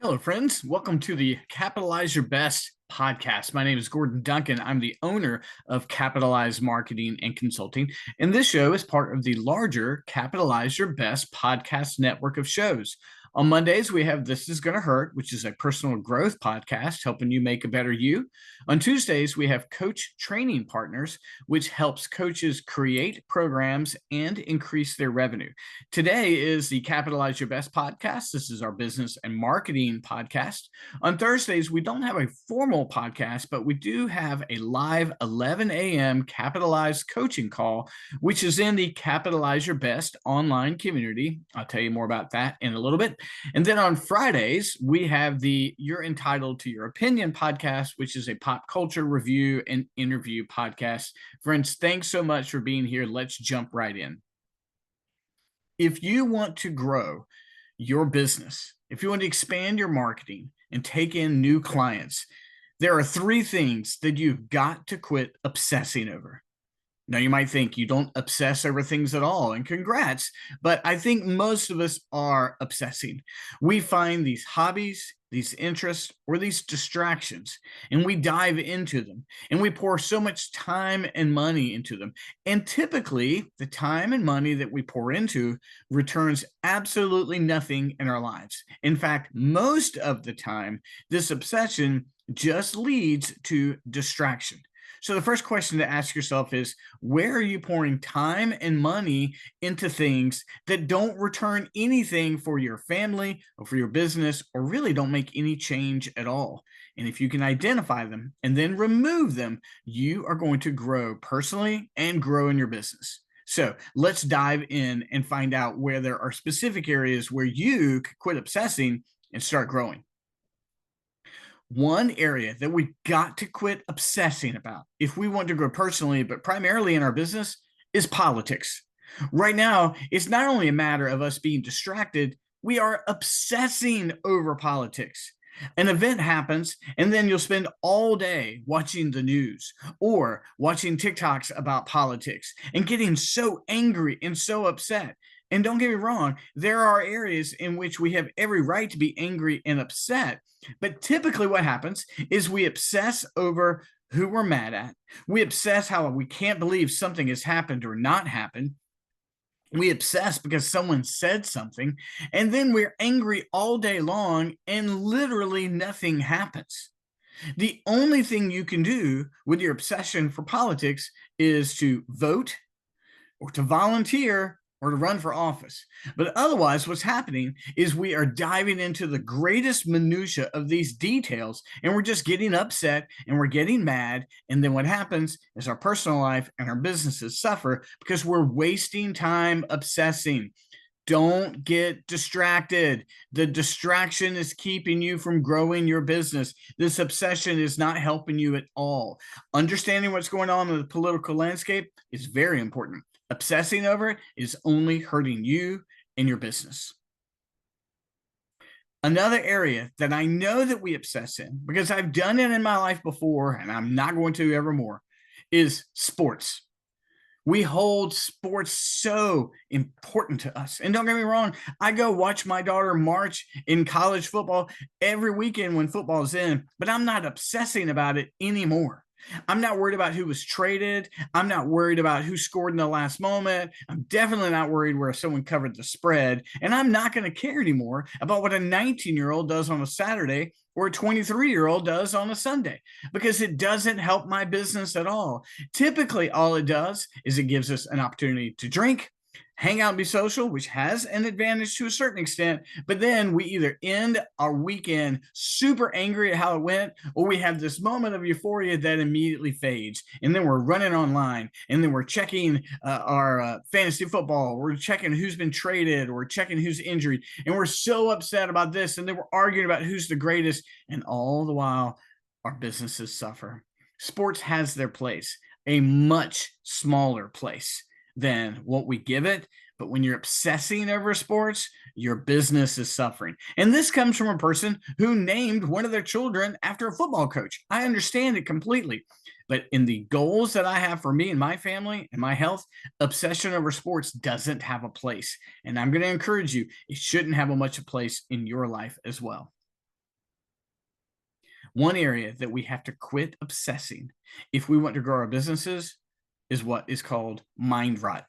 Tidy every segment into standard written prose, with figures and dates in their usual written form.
Hello, friends. Welcome to the Capitalize Your Best podcast. My name is Gordon Duncan. I'm the owner of Capitalize Marketing and Consulting. And this show is part of the larger Capitalize Your Best podcast network of shows. On Mondays, we have This Is Gonna Hurt, which is a personal growth podcast helping you make a better you. On Tuesdays, we have Coach Training Partners, which helps coaches create programs and increase their revenue. Today is the Capitalize Your Best podcast. This is our business and marketing podcast. On Thursdays, we don't have a formal podcast, but we do have a live 11 a.m. Capitalize coaching call, which is in the Capitalize Your Best online community. I'll tell you more about that in a little bit. And then on Fridays, we have the You're Entitled to Your Opinion podcast, which is a pop culture review and interview podcast. Friends, thanks so much for being here. Let's jump right in. If you want to grow your business, if you want to expand your marketing and take in new clients, there are three things that you've got to quit obsessing over. Now, you might think you don't obsess over things at all, and congrats, but I think most of us are obsessing. We find these hobbies, these interests, or these distractions, and we dive into them, and we pour so much time and money into them. And typically, the time and money that we pour into returns absolutely nothing in our lives. In fact, most of the time, this obsession just leads to distraction. So the first question to ask yourself is, where are you pouring time and money into things that don't return anything for your family or for your business, or really don't make any change at all? And if you can identify them and then remove them, you are going to grow personally and grow in your business. So let's dive in and find out where there are specific areas where you could quit obsessing and start growing. One area that we got to quit obsessing about if we want to grow personally, but primarily in our business, is politics. Right now, it's not only a matter of us being distracted, we are obsessing over politics. An event happens, and then you'll spend all day watching the news or watching TikToks about politics and getting so angry and so upset. And don't get me wrong, there are areas in which we have every right to be angry and upset. But typically, what happens is we obsess over who we're mad at. We obsess how we can't believe something has happened or not happened. We obsess because someone said something, and then we're angry all day long, and literally nothing happens. The only thing you can do with your obsession for politics is to vote or to volunteer or to run for office. But otherwise, what's happening is we are diving into the greatest minutia of these details, and we're just getting upset and we're getting mad. And then what happens is our personal life and our businesses suffer because we're wasting time obsessing. Don't get distracted. The distraction is keeping you from growing your business. This obsession is not helping you at all. Understanding what's going on in the political landscape is very important. Obsessing over it is only hurting you and your business. Another area that I know that we obsess in, because I've done it in my life before and I'm not going to ever more, is sports. We hold sports so important to us. And don't get me wrong, I go watch my daughter march in college football every weekend when football's in, but I'm not obsessing about it anymore. I'm not worried about who was traded. I'm not worried about who scored in the last moment. I'm definitely not worried where someone covered the spread. And I'm not going to care anymore about what a 19-year-old does on a Saturday or a 23-year-old does on a Sunday, because it doesn't help my business at all. Typically, all it does is it gives us an opportunity to drink, hang out and be social, which has an advantage to a certain extent, but then we either end our weekend super angry at how it went, or we have this moment of euphoria that immediately fades, and then we're running online, and then we're checking our fantasy football, we're checking who's been traded, or we're checking who's injured, and we're so upset about this, and then we're arguing about who's the greatest, and all the while, our businesses suffer. Sports has their place, a much smaller place than what we give it. But when you're obsessing over sports, your business is suffering. And this comes from a person who named one of their children after a football coach. I understand it completely. But in the goals that I have for me and my family and my health, obsession over sports doesn't have a place. And I'm going to encourage you, it shouldn't have a much of a place in your life as well. One area that we have to quit obsessing if we want to grow our businesses is what is called mind rot.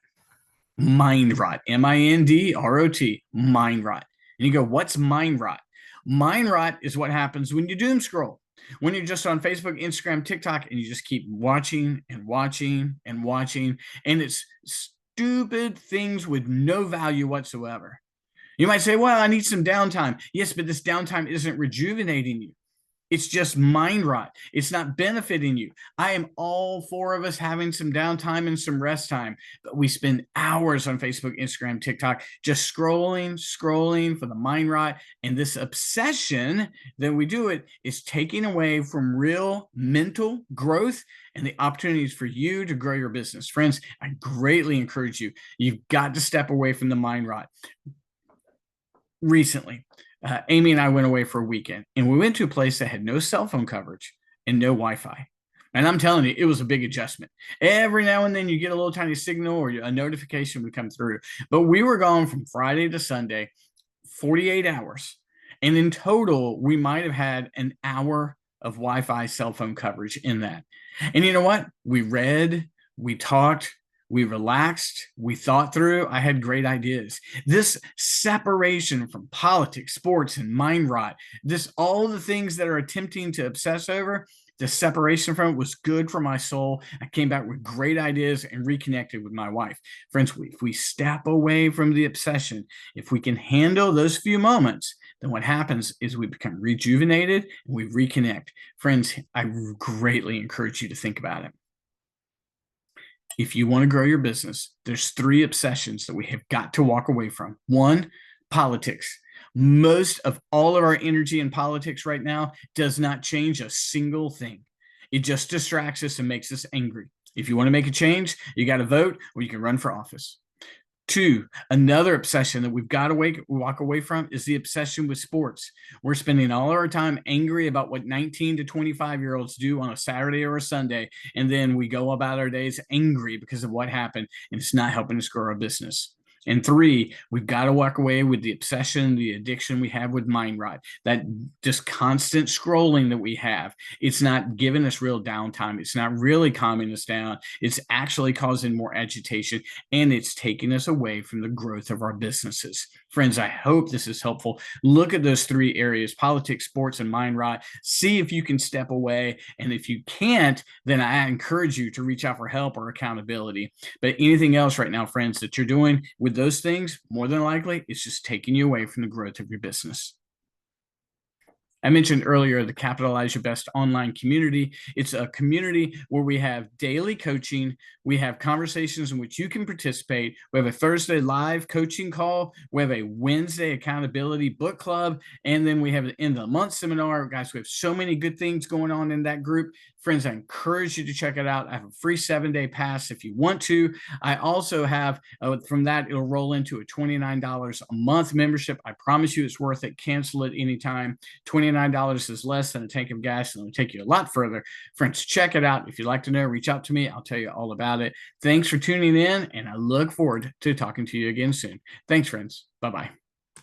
Mind rot, MINDROT, mind rot. And you go, what's mind rot? Mind rot is what happens when you doom scroll, when you're just on Facebook, Instagram, TikTok, and you just keep watching and watching and watching, and it's stupid things with no value whatsoever. You might say, well, I need some downtime. Yes, but this downtime isn't rejuvenating you. It's just mind rot. It's not benefiting you. I am all for us having some downtime and some rest time, but we spend hours on Facebook, Instagram, TikTok, just scrolling for the mind rot. And this obsession that we do it is taking away from real mental growth and the opportunities for you to grow your business. Friends, I greatly encourage you. You've got to step away from the mind rot. Recently, Amy and I went away for a weekend, and we went to a place that had no cell phone coverage and no Wi-Fi. And I'm telling you, it was a big adjustment. Every now and then you get a little tiny signal or a notification would come through. But we were gone from Friday to Sunday, 48 hours. And in total, we might have had an hour of Wi-Fi cell phone coverage in that. And you know what? We read, we talked, we relaxed, we thought through. I had great ideas. This separation from politics, sports, and mind rot, all the things that are attempting to obsess over, the separation from it was good for my soul. I came back with great ideas and reconnected with my wife. Friends, if we step away from the obsession, if we can handle those few moments, then what happens is we become rejuvenated and we reconnect. Friends, I greatly encourage you to think about it. If you want to grow your business, there's 3 obsessions that we have got to walk away from. 1, politics. Most of all of our energy in politics right now does not change a single thing. It just distracts us and makes us angry. If you want to make a change, you got to vote or you can run for office. 2, another obsession that we've got to walk away from is the obsession with sports. We're spending all our time angry about what 19 to 25-year-olds do on a Saturday or a Sunday, and then we go about our days angry because of what happened, and it's not helping us grow our business. And 3, we've got to walk away with the obsession, the addiction we have with mind rot, that just constant scrolling that we have. It's not giving us real downtime. It's not really calming us down. It's actually causing more agitation, and it's taking us away from the growth of our businesses. Friends, I hope this is helpful. Look at those 3 areas, politics, sports, and mind rot. See if you can step away. And if you can't, then I encourage you to reach out for help or accountability. But anything else right now, friends, that you're doing with those things, more than likely, it's just taking you away from the growth of your business. I mentioned earlier the Capitalize Your Best online community. It's a community where we have daily coaching. We have conversations in which you can participate. We have a Thursday live coaching call. We have a Wednesday accountability book club. And then we have an end of the month seminar. Guys, we have so many good things going on in that group. Friends, I encourage you to check it out. I have a free 7-day pass if you want to. I also have, from that, it'll roll into a $29 a month membership. I promise you it's worth it. Cancel it anytime. $29 is less than a tank of gas, and it'll take you a lot further. Friends, check it out. If you'd like to know, reach out to me. I'll tell you all about it. Thanks for tuning in, and I look forward to talking to you again soon. Thanks, friends. Bye-bye.